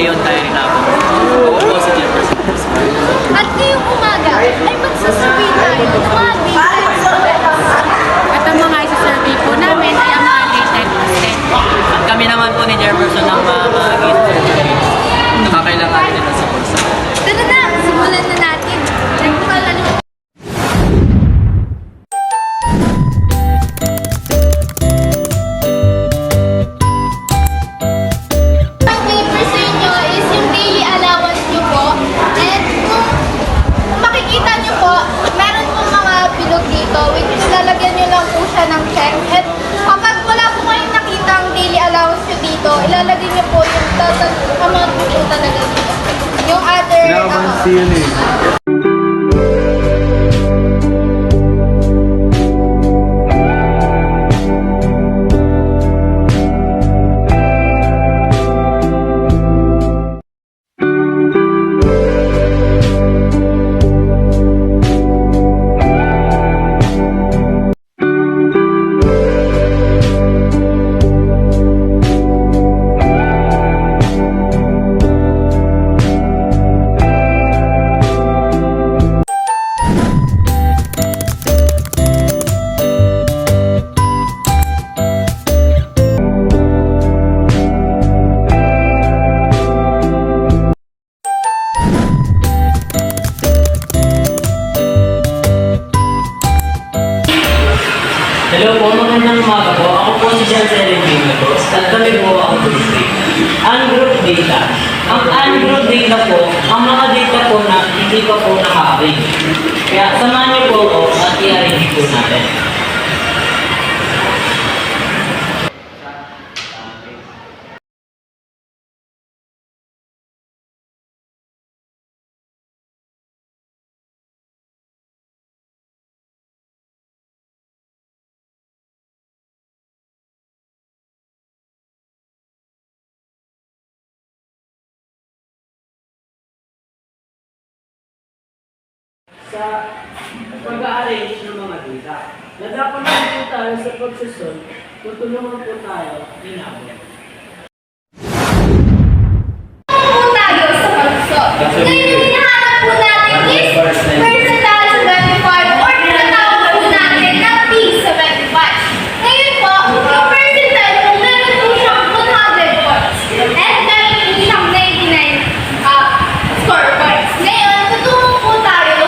Leon Diary na ako. Ako po si Jefferson. At ngayong umaga ay magsasurvey tayo ng mga data. At ang mga isa-survey po namin ay ang mga dated content. At kami naman po ni Jefferson ang mamamagin. Nakakailangan nila sa pulsa. Tara na, simulan na natin. Ang paper sa inyo is yung daily allowance nyo po. And kung makikita nyo po, meron pong mga bilog dito, which is lalagyan nyo lang po siya ng check. At kapag wala po kayong nakita ang daily allowance nyo dito, ilalagay nyo po yung total amount po talaga dito. Yung other Allowance yun eh. Hello po, magandang umaga po. Ako po si John Serendino po. At kami po ang district. Ungroup data. Ang ungroup data po, ang mga data po na hindi pa po naka-array. Kaya samahan niyo po ako at i-arrange po natin. Sa pag-arrange ng mga data, nadapan lang po tayo sa pagsusun, tutulungan po tayo inabot. po tayo sa pagsusot. Ngayon yung hinahanap po natin is percentile 75 or tinatawag po natin na P75. Ngayon po, yung percentile po meron po siyang 100 points. And meron po siyang 99 score points. Ngayon, tutulong po tayo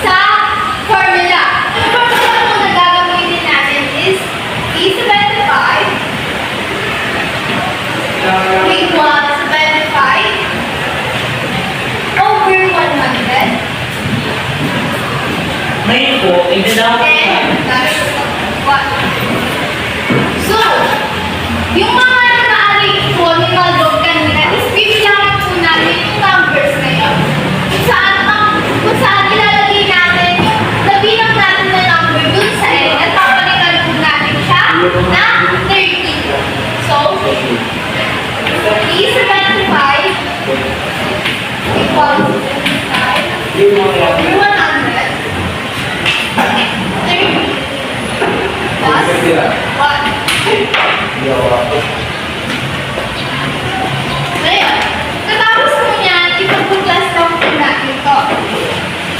sa formula. Yung formula po na gagamitin natin is P75 equals 75 over 100. Ngayon po, idadapat tayo. And that's 1. So, yung mga naka-arrange po ni Maldog kanina is bibilangin po natin yung numbers na yun. Kung saan ilalagay natin yung nabilang natin na number dun sa end at papalikan po natin siya na 30. So, E75 equals 75 over 100 30 plus 1. Ngayon, katapos mo yan, ipag-class lang po natin to.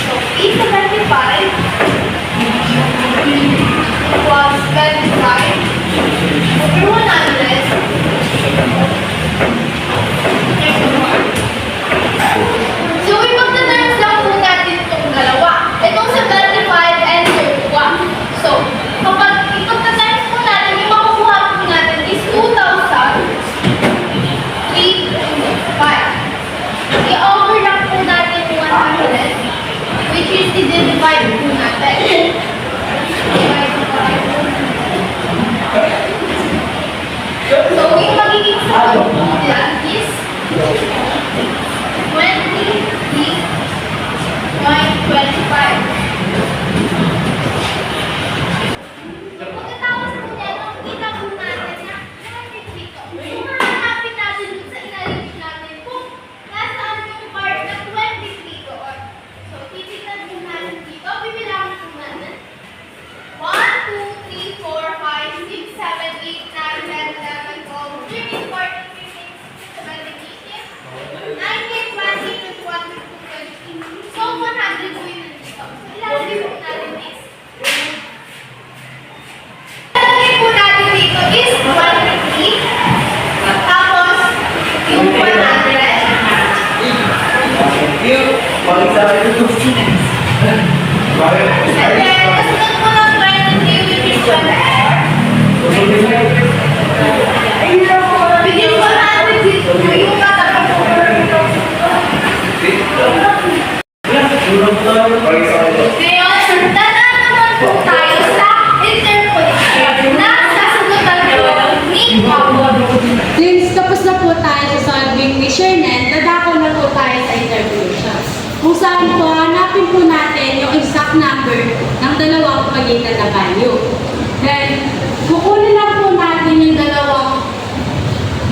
So, E75 equals 25 over 100 So, ipag-times lang po natin itong dalawa. Itong sa 25 and 31. So, kapag ipag-times po natin, yung makukuha po natin is 2,305. I-overlap po natin yung 100, which is i-divide po natin. Divide po natin. ilalagay po natin is ilalagay po natin dito is 150. Tapos, yung 100. And then, kasunod po ng 20 which is 100. Bigyan ko natin dito yung katapat ko. Ngayon, dadaan naman po tayo sa interpolation na sasagutan ko ni Pablo. Since tapos na po tayo sa solving measurement, dadako na po tayo sa interpolation. Kung saan po, hanapin po natin yung exact number ng dalawang pagitan na value. Then, kukunin lang po natin yung dalawang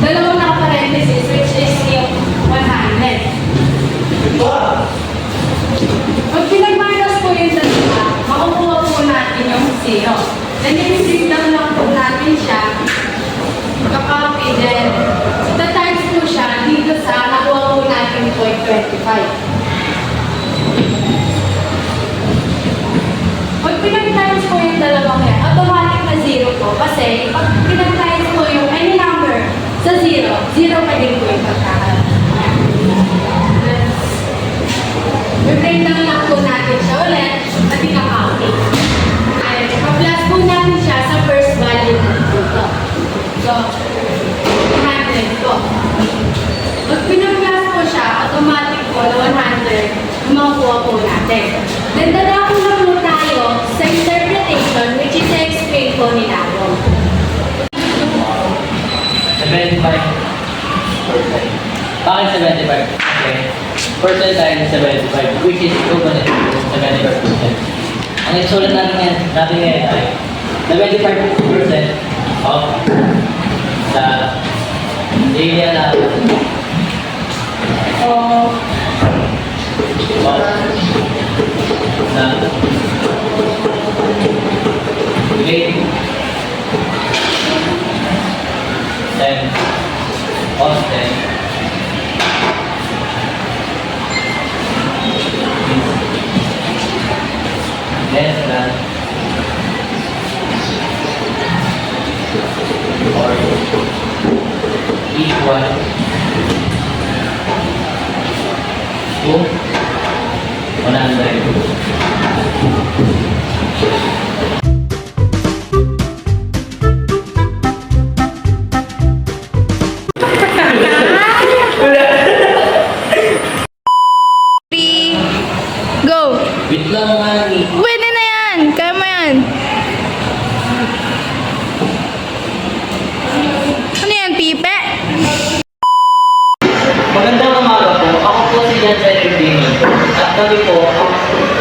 naka-parenthesis, which is yung 100. Pag pinag-minus po yung dalawa, makukuha po natin yung 0. Then, i-receive lang po natin siya. Kakopy, then, ita-times po siya dito sa nakuha po natin 0.25. Pag pinag-times po yung dalawang yan, automatic na 0 po. Kasi, pag pinag-times po yung any number sa 0, 0 pa din po yung pagkakaroon. I-breakdown lang po natin siya ulit at i-copy. And pa-plus po natin siya sa first value dito. So, 100 po. Pag pinag-plus po siya, automatic po na 100 makukuha po natin. Then, dadako na po tayo sa interpretation which is explain po ni Labo. 75%. Bakit 75? Okay. Percent tayo ng 75, which is equivalent to 75%. Ang isulat natin ngayon ay 75% of the area natin of the grade 10 of 10 less than or equal to 100. Go! Wait lang nga ni. Pwede na yan! Kaya mo yan! Ano yan, pipe? Magandang umaga po. Ako po si Jan Serendino. At kami po,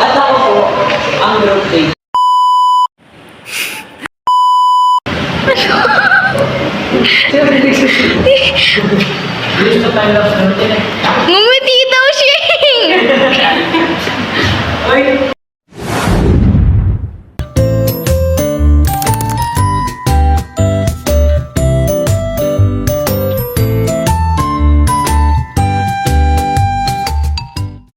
at ako po, ang group data. Gusto tayo lang sa Ngumiti daw siya! Oy!